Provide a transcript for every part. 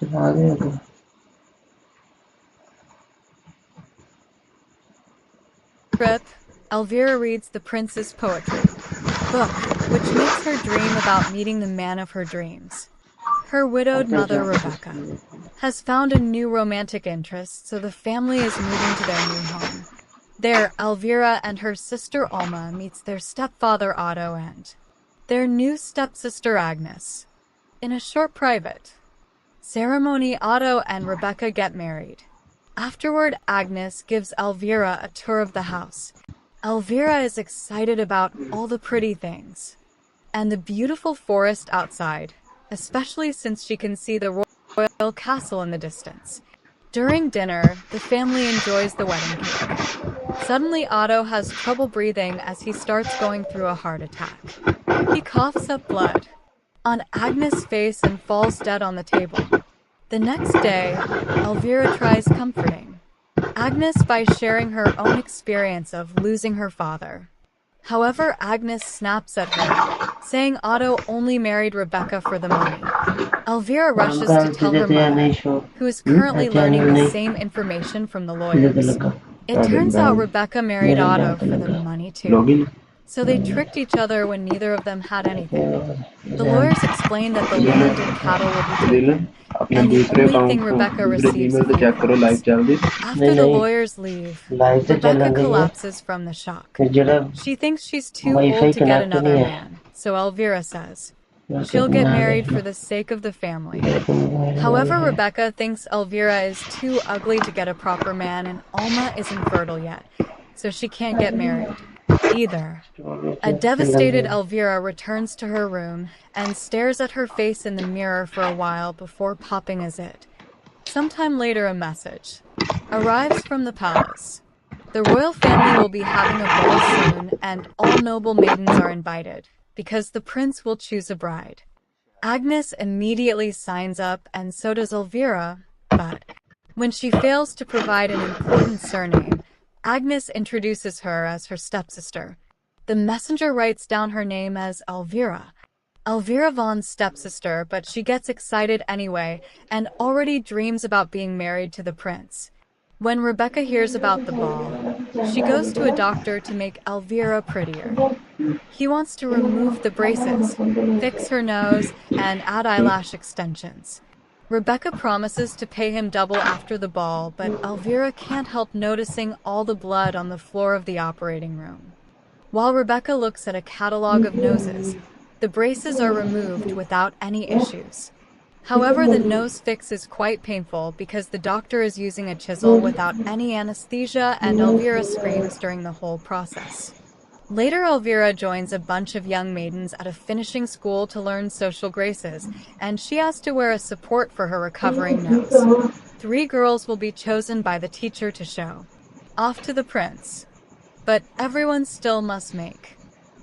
चला गया तो Trip, Elvira reads the prince's poetry book, which makes her dream about meeting the man of her dreams. Her widowed अच्छा mother, अच्छा Rebecca, has found a new romantic interest, so the family is moving to their new home. There, Elvira and her sister Alma meets their stepfather Otto and their new stepsister Agnes. In a short private ceremony, Otto and Rebecca get married. Afterward, Agnes gives Elvira a tour of the house. Elvira is excited about all the pretty things and the beautiful forest outside, especially since she can see the royal castle in the distance. During dinner, the family enjoys the wedding cake. Suddenly, Otto has trouble breathing as he starts going through a heart attack. He coughs up blood on Agnes' face and falls dead on the table. The next day, Elvira tries comforting Agnes by sharing her own experience of losing her father. However, Agnes snaps at her, saying Otto only married Rebecca for the money. Elvira rushes to काम tell तुझे her तो यार नहीं mother, show who is currently channel learning the नहीं same information from the तुझे तो lawyers. लगा It अरे turns out भाई Rebecca married मेरे को Otto तो for the लगा money too. Login So they tricked each other when neither of them had anything. The Jain lawyers explain that the Jain land and cattle will be दिल taken, अपने and the दूसरे only account thing को Rebecca दूसरे receives email is से the check करो live prince. चल दी नहीं After the नहीं lawyers leave, लाइव तो Rebecca चलन दी है collapses from the shock. फिर जरा She thinks she's too old wifi to get connect नहीं another है man, so Elvira says okay she'll get ना married देखना for the sake of the family. मेरे को मोबाइल में However, है Rebecca thinks Elvira is too ugly to get a proper man and Alma isn't fertile yet, so she can't get married either. A चलन devastated the Elvira returns to her room and stares at her face in the mirror for a while before popping a zit. Sometime later, a message arrives from the palace. The royal family will be having a ball soon, and all noble maidens are invited, because the prince will choose a bride. Agnes immediately signs up, and so does Elvira, but when she fails to provide an important surname, Agnes introduces her as her stepsister. The messenger writes down her name as Elvira, Elvira Vaughn's stepsister, but she gets excited anyway and already dreams about being married to the prince. When Rebecca hears about the ball, she goes to a doctor to make Elvira prettier. He wants to remove the braces, fix her nose, and add eyelash extensions. Rebecca promises to pay him double after the ball, but Elvira can't help noticing all the blood on the floor of the operating room. While Rebecca looks at a catalog of noses, the braces are removed without any issues. However, the nose fix is quite painful because the doctor is using a chisel without any anesthesia, and Elvira screams during the whole process. Later, Elvira joins a bunch of young maidens at a finishing school to learn social graces, and she has to wear a support for her recovering nose. 3 girls will be chosen by the teacher to show off to the prince, but everyone still must make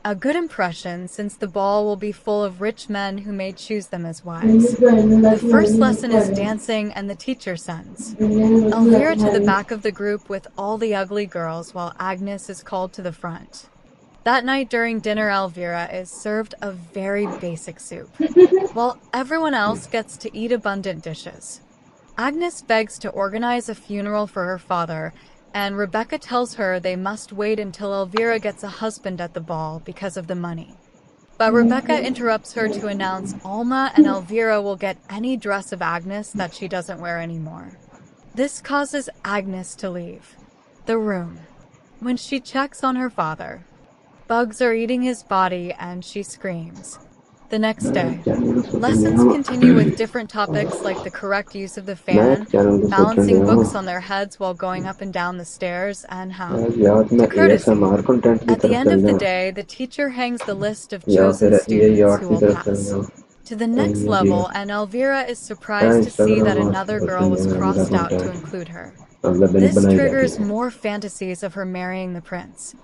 a good impression since the ball will be full of rich men who may choose them as wives. The first lesson is dancing, and the teacher sends Elvira to the back of the group with all the ugly girls while Agnes is called to the front. That night during dinner, Elvira is served a very basic soup, while everyone else gets to eat abundant dishes. Agnes begs to organize a funeral for her father, and Rebecca tells her they must wait until Elvira gets a husband at the ball because of the money. But Rebecca interrupts her to announce Alma and Elvira will get any dress of Agnes that she doesn't wear anymore. This causes Agnes to leave the room. When she checks on her father, bugs are eating his body and she screams. The next day, lessons continue with different topics like the correct use of the मैं fan, channel को second balancing गया हूँ books on their heads while going up and down the stairs, and how आज याद to मैं courtesy. ASMR content की At the तरफ end चल of the जाऊँ day, the teacher hangs the list of या chosen फिर ये students आर्ट who की will तरफ चल pass जाऊँ to the next एनिमे की level, and Elvira is मैं surprised to see that Instagram art की another तरफ girl चल was जाऊँ मेरा crossed out to content include her. अगला दिन This बनाई जाती triggers है more fantasies of her marrying the prince.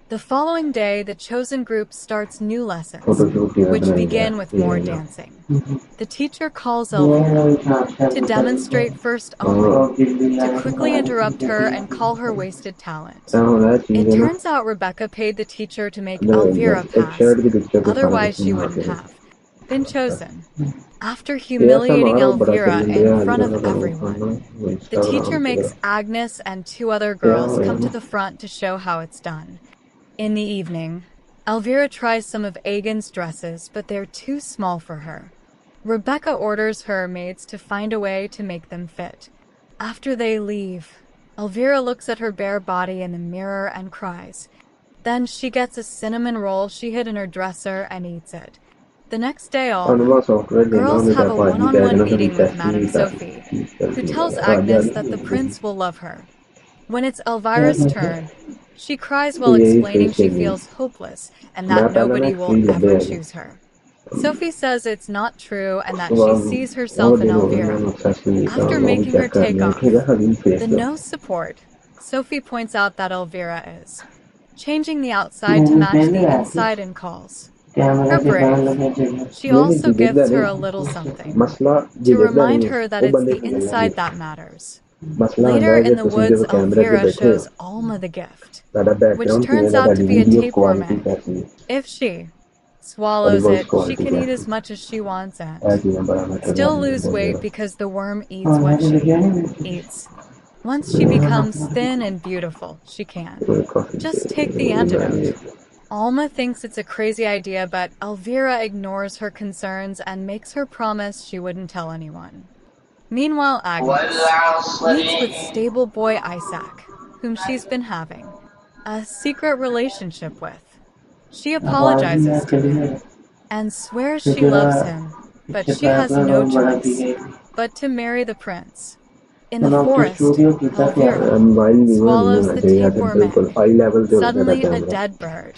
The following day, the chosen group starts new lessons, photoshoot की which बनाई begin with जाती more है dancing. The teacher calls Elvira to demonstrate first only, to quickly interrupt her and call her wasted talent. It turns out Rebecca paid the teacher to make Elvira एक pass, shirt की picture को सारा otherwise कुछ she बना wouldn't के have. been chosen. After ये ऐसा humiliating मारो बड़ा Elvira चैलेंज है in आज front का of करो everyone, खाना the teacher इंस्टाग्राम पे makes Agnes and 2 other क्या girls come to है the front to show how it's done. In the evening, Elvira tries some of Agan's dresses, but they're too small for her. Rebecca orders her maids to find a way to make them fit. After they leave, Elvira looks at her bare body in the mirror and cries. Then she gets a cinnamon roll she hid in her dresser and eats it. The next day off, अनुवा software देना girls नहीं have था a पाजी कह one-on-one देना फिर meeting with test Madame भी कर Sophie, कर who दिया tells पाजी Agnes that the वाली prince will love her. When it's Elvira's turn, she cries while यही explaining फेस she चाहिए feels hopeless and मैं that पहला ना nobody एक will फ्री लब्बे ever है choose her. Sophie says it's not true and that she सुबह sees बहुत herself in दिन हो गए मैं Elvira. सक्सेसफुली था After वो भी making her चेक कर take लिया ठीक है off अभी फेस the दो no support, Sophie points out that Elvira is changing the outside to match the inside and calls her brave. She नहीं नहीं also देखदा gives her a little नहीं something मसला ये to देखदा remind नहीं है her that वो it's बंदे the की गल्ला नहीं inside that matters. मसला ਹੁੰਦਾ Later है in कि the ਤੁਸੀਂ woods, ਜਦੋਂ ਕੈਮਰੇ ਅੱਗੇ Elvira ਬੈਠੇ ਹੋ shows Alma the gift, ਤੁਹਾਡਾ which ਬੈਕਗ੍ਰਾਉਂਡ ਕਿਵੇਂ turns ਦਾ out to ਤੁਹਾਡੀ be a video tapeworm quality egg. ਕੈਸੀ ਹੈ If she ਤੁਹਾਡੀ swallows voice it, she quality can eat ਕੈਸੀ as much as she wants ਇਹ and ਚੀਜ਼ਾਂ ਬੜਾ ਮੈਟਰ still ਕਰਦੀਆਂ lose ਬਹੁਤ weight ਜ਼ਿਆਦਾ because the worm eats what she eats. Once she becomes thin and beautiful, she can. Coffee Just take the antidote. Alma thinks it's a crazy idea, but Elvira ignores her concerns and makes her promise she wouldn't tell anyone. Meanwhile, Agnes meets with stable boy Isaac, whom she's been having a secret relationship with. She apologizes to him and swears she loves him, but she has no choice but to marry the prince. In the forest, Elvira mobile भी होना नहीं swallows होना the चाहिए था tapeworm बिल्कुल egg. High level पे होना चाहिए था Suddenly, a camera dead bird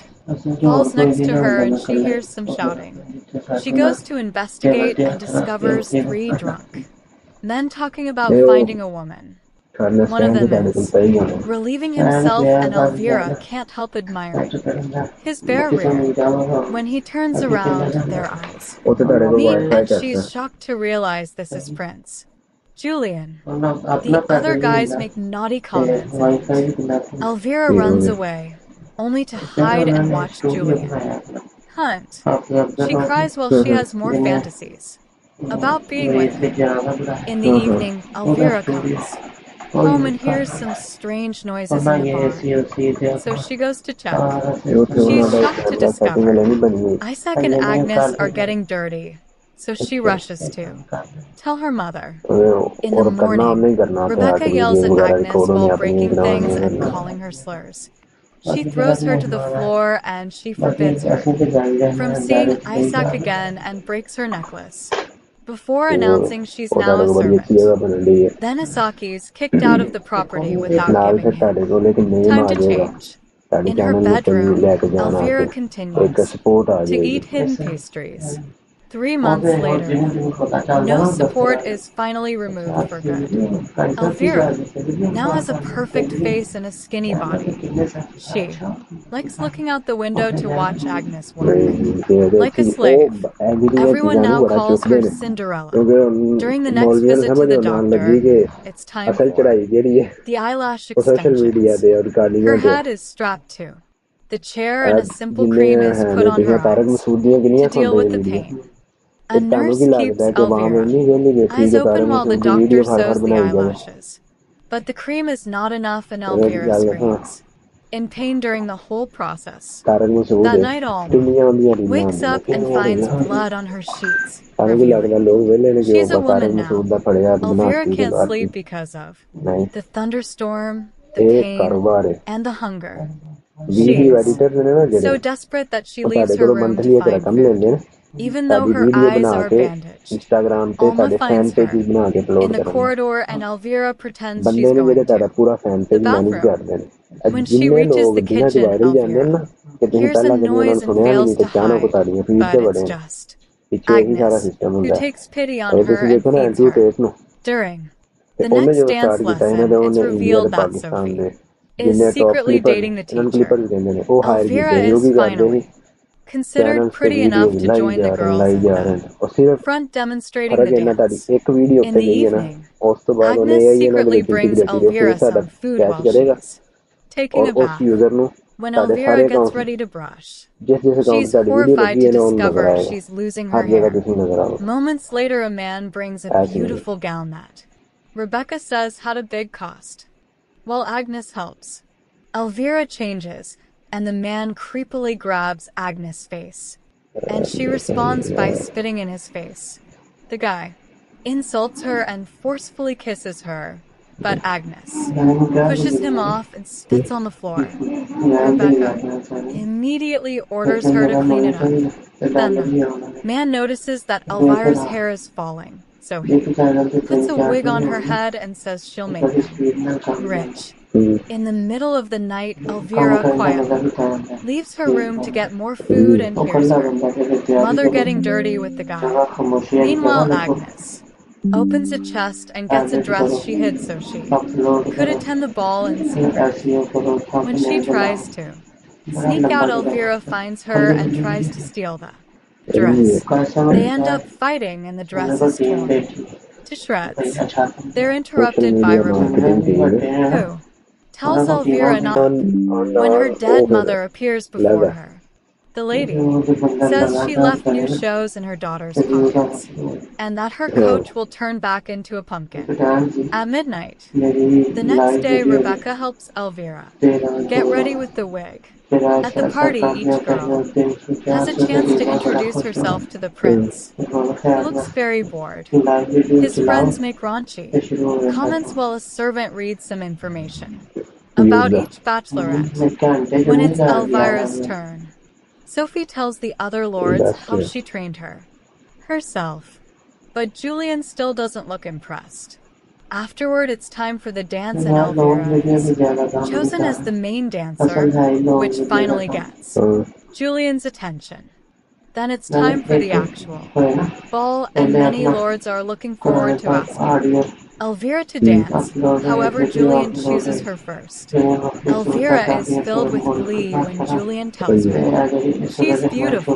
falls next to her and she hears some shouting. She goes to investigate and discovers 3 drunk men talking about नहीं वो finding a woman. खाना One of stand them ਤੁਹਾਡੇ ਕੋਲ is ਪਈ ਹੋਣਾ relieving himself, and Elvira can't help admiring his bare rear. When he turns around, their eyes ਉਹ ਤੇ ਤੁਹਾਡੇ ਕੋਲ meet, ਵਾਈਫਾਈ and ਕਰਤਾ she's shocked to realize this is Prince Julian. The other guys make naughty comments, and Elvira ठीक हो runs गया away, only to hide and watch Julian hunt. She cries while she has more fantasies about being with him. In the हाँ हाँ evening, Elvira comes home and hears some strange noises in the barn, so she goes to check. ये उसे She's ਉਹਨਾਂ ਦਾ shocked to camera setting वाला discover नहीं बनी हुई Isaac and Agnes are getting dirty, so she rushes to tell her mother. In the और करना morning, नहीं करना तो Rebecca आके yells वीडियो at वगैरह Agnes रिकॉर्ड होनी while अपनी breaking बनानी things है and calling her slurs. She throws her to the floor and she forbids her from seeing Isaac again and breaks her necklace before announcing she's और now ਤੁਹਾਡੇ a को बड़ी अच्छी servant. जगह बन रही है Then Isaki's kicked out of the property without नाल giving फिर ਤੁਹਾਡੇ him को लेकिन नेम time आ to जाएगा change. ਤੁਹਾਡੇ In her चैनल ਉੱਤੇ भी bedroom, लेके जाना Elvira आके एक continues सपोर्ट आ to eat जाएगी hidden pastries. 3 months later, no support is finally removed for good. Elvira now has a perfect face and a skinny body. She likes looking out the window to watch Agnes work. Like a slave, ਉਹ ਐਗਰੀਆਂ everyone ਚੀਜ਼ਾਂ ਨੂੰ now ਬੜਾ calls ਚੁੱਕਦੇ her ਨੇ Cinderella. During the ਕਿਉਂਕਿ next ਮੌਲਵੀਆਂ ਨੂੰ visit to ਸਮਝ the ਆਉਣ ਲੱਗੀ doctor, ਕਿ it's time ਅਸਲ for ਚੜਾਈ ਜਿਹੜੀ ਹੈ the eyelash ਉਹ ਸੋਸ਼ਲ ਮੀਡੀਆ extensions. ਤੇ ਔਰ ਰਿਕਾਰਡਿੰਗਾਂ Her ਤੇ head is strapped to the chair and a simple ਜਿੰਨੇ cream is ਹੈ put ਨੇ on ਤੁਸੀਂ her ਤਾਰਕ eyes ਮਸੂਦ ਦੀਆਂ to ਕਿੰਨੀਆਂ deal ਸੁਣਦੇ with ਨੇ the ਵੀਡੀਓ pain. A ਤੇ ਤੁਹਾਨੂੰ ਕੀ nurse ਲੱਗਦਾ ਹੈ keeps ਕਿ ਆਵਾਮ Elvira ਇੰਨੀ ਕਹਿੰਦੀ ਕਿ eyes ਠੀਕ ਹੈ Tarak open while the Masood ਦੀ doctor ਵੀਡੀਓ ਹਰ ਹਰ sews the ਬਣਾਈ ਜਾਵੇ eyelashes. But the cream is not enough and ਇਹ Elvira ਗੱਲ ਹਾਂ screams, in pain during the whole process. Tarak Masood That night, Alma ਕਿੰਨੀਆਂ ਉਹਦੀਆਂ ਰੀਲਾਂ wakes ਹੁੰਦੀਆਂ up and ਕਿੰਨੀਆਂ finds ਰੀਲਾਂ blood on her sheets, ਤੁਹਾਨੂੰ ਕੀ ਲੱਗਦਾ revealing ਲੋਕ ਵੇਲੇ ਨੇ ਕਿ ਉਹ she's a bus Tarak woman Masood now. ਦਾ ਫੜਿਆ ਤੇ ਬਣਾ Elvira ਤੀ ਤੇ can't ਬਾਤੀ sleep because of ਨਹੀਂ the thunderstorm, the ਇਹ pain, ਕਾਰੋਬਾਰ ਹੈ and the hunger. Video She's editor ਨੇ ਨਾ ਜਿਹੜੇ so desperate that she ਉਹ ਤੁਹਾਡੇ leaves her ਕੋਲੋਂ room to ਮੰਥਲੀ ਇੱਕ find ਰਕਮ food, ਲੈਂਦੇ ਨੇ even though ਤੁਹਾਡੀ her ਵੀਡੀਓ eyes ਬਣਾ are ਕੇ bandaged. ਇੰਸਟਾਗ੍ਰਾਮ ਤੇ Alma ਤੁਹਾਡੇ ਫੈਨ finds ਪੇਜ her ਬਣਾ ਕੇ in ਅਪਲੋਡ the ਕਰਨ corridor and Elvira pretends she's ਬੰਦੇ ਨੇ ਜਿਹੜੇ going ਤੁਹਾਡਾ to ਪੂਰਾ fan the page manage bathroom. ਕਰਦੇ ਨੇ When she ਜਿੰਨੇ reaches ਲੋਕ the ਦਿਨਾਂ ਚ kitchen, ਵਾਇਰਲ ਜਾਂਦੇ ਨੇ ਨਾ Elvira ਕਿ ਤੁਸੀਂ hears a ਪਹਿਲਾਂ ਕਦੀ ਉਹਨਾਂ noise ਨੂੰ and ਸੁਣਿਆ ਵੀ ਨਹੀਂ fails ਕਿ to ਅਚਾਨਕ ਉਹ hide, ਤੁਹਾਡੀਆਂ ਫੀਡ but ਤੇ it's ਬੜੇ ਨੇ just ਪਿੱਛੇ ਇਹੀ ਸਾਰਾ Agnes ਸਿਸਟਮ who ਹੁੰਦਾ takes pity on ਅਗਰ her ਤੁਸੀਂ and ਦੇਖੋ ਨਾ feeds ਐਂਟਰੀ her. ਫੇਸ ਨੂੰ During ਤੇ the ਉਹਨੇ next ਜਦੋਂ ਸਟਾਰਟ dance ਕੀਤਾ ਇਹਨਾਂ ਦੇ lesson, it's ਉਹਨੇ ਇੰਡੀਆ ਤੇ revealed that ਪਾਕਿਸਤਾਨ Sophie ਦੇ is ਜਿੰਨੇ ਟੌਪ secretly ਕਲਿਪਰ ਨੇ dating the ਇਹਨਾਂ ਨੂੰ ਕਲਿਪਰ teacher. ਕਹਿੰਦੇ ਨੇ ਉਹ ਹਾਇਰ Elvira ਕੀਤੇ ਸੀ ਉਹ is ਕੀ ਕਰਦੇ ਸੀ finally considered ਚੈਨਲਸ ਤੇ pretty ਵੀਡੀਓ enough to ਲਾਈ join the ਜਾ ਰਹੇ girls ਲਾਈ at ਜਾ ਰਹੇ the ਨੇ ਔਰ ਸਿਰਫ front demonstrating ਫਰਕ the ਇਹਨਾਂ ਤੁਹਾਡੀ dance. ਇੱਕ ਵੀਡੀਓ In ਉੱਤੇ the ਗਈ ਹੈ ਨਾ evening, ਉਸ ਤੋਂ ਬਾਅਦ ਉਹਨੇ Agnes ਇਹ ਇਹਨਾਂ ਦੇ secretly ਵਿੱਚ brings ਇੰਟੀਗ੍ਰੇਟਡ ਹੈ ਫਿਰ Elvira ਸਾਡਾ some food ਕੈਚ while ਕਰੇਗਾ she's taking ਔਰ a ਉਸ bath. ਯੂਜ਼ਰ ਨੂੰ When ਤੁਹਾਡੇ Elvira ਸਾਰੇ gets account ready to brush, ਜਿਸ ਅਕਾਊਂਟ she's ਤੁਹਾਡੀ ਵੀਡੀਓ horrified ਲੱਗੀ to ਹੈ ਨਾ ਉਹਨੂੰ ਨਜ਼ਰ discover ਆਏਗਾ she's losing her ਹਰ ਜਗ੍ਹਾ hair. ਤੁਸੀਂ ਨਜ਼ਰ ਆਓ Moments later, a man brings a ਐਸੇ ਨਹੀਂ beautiful gown that Rebecca says had a big cost. While Agnes helps, Elvira changes, and the man creepily grabs Agnes' face, and she responds by spitting in his face. The guy insults her and forcefully kisses her, but Agnes pushes him off and spits on the floor. Rebecca immediately orders her to clean it up. Then the man notices that Elvira's hair is falling, so he puts a wig on her head and says she'll make them rich. In the middle of the night, Elvira quietly leaves her room to get more food and hears her mother getting dirty with the guy. Meanwhile, Agnes opens a chest and gets a dress she hid so she could attend the ball in secret. When she tries to sneak out, Elvira finds her and tries to steal the dress. They end up fighting and the dress is torn to shreds. They're social interrupted by media Rebecca, marketing team who tells Elvira not when her ਉਹ dead ਫਿਰ mother appears ਲੱਗ before her. The lady says she left new shows in her daughter's pockets, and that her coach will turn back into a pumpkin. At midnight, the next day, Rebecca helps Elvira get ready with the wig. At the party, each girl has a chance to introduce herself to the prince. He looks very bored. His friends make raunchy comments while a servant reads some information about each bachelorette. When it's Elvira's turn, Sophie tells the other lords how she trained her herself, but Julian still doesn't look impressed. Afterward, it's time for the dance, and Elvira is chosen as the main dancer, which finally gets Julian's attention. Then it's time for the actual ball, and many lords are looking forward to asking Elvira to dance. However, Julian chooses her first. Elvira is filled with glee when Julian tells her she's beautiful,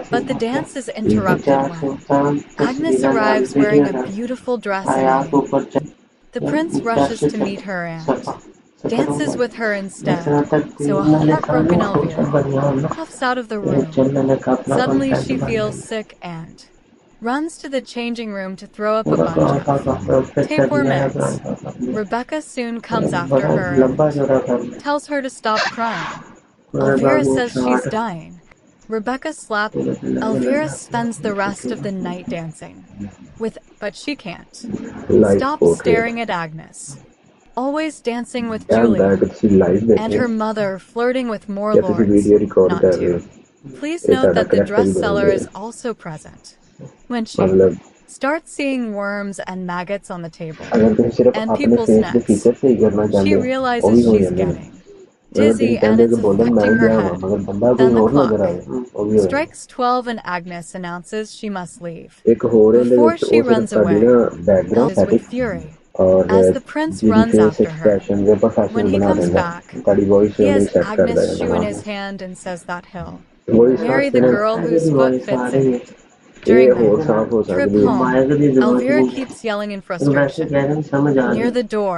but the dance is interrupted when Agnes arrives wearing a beautiful dress and a the prince rushes to meet her and dances with her instead, so a heartbroken Elvira puffs out of the room. Suddenly she feels sick and runs to the changing room to throw up a bunch of tapeworm eggs. Rebecca soon comes after her and tells her to stop crying. Elvira says she's dying. Rebecca slaps Elvira spends the rest of the night dancing but she can't stop staring at Agnes, always dancing with Julian, and her mother flirting with more lords. Not to. Please note that the dress seller is also present. When she starts seeing worms and maggots on the table and people's necks, she realizes she's getting dizzy and it's affecting her head. Then the clock strikes 12 and Agnes announces she must leave. Before she runs away, Elle is with fury as the prince runs after her. When he comes back, he has Agnes' shoe in his hand and says that he'll marry the girl whose foot fits in it. During the trip home, Elvira keeps yelling in frustration near the door.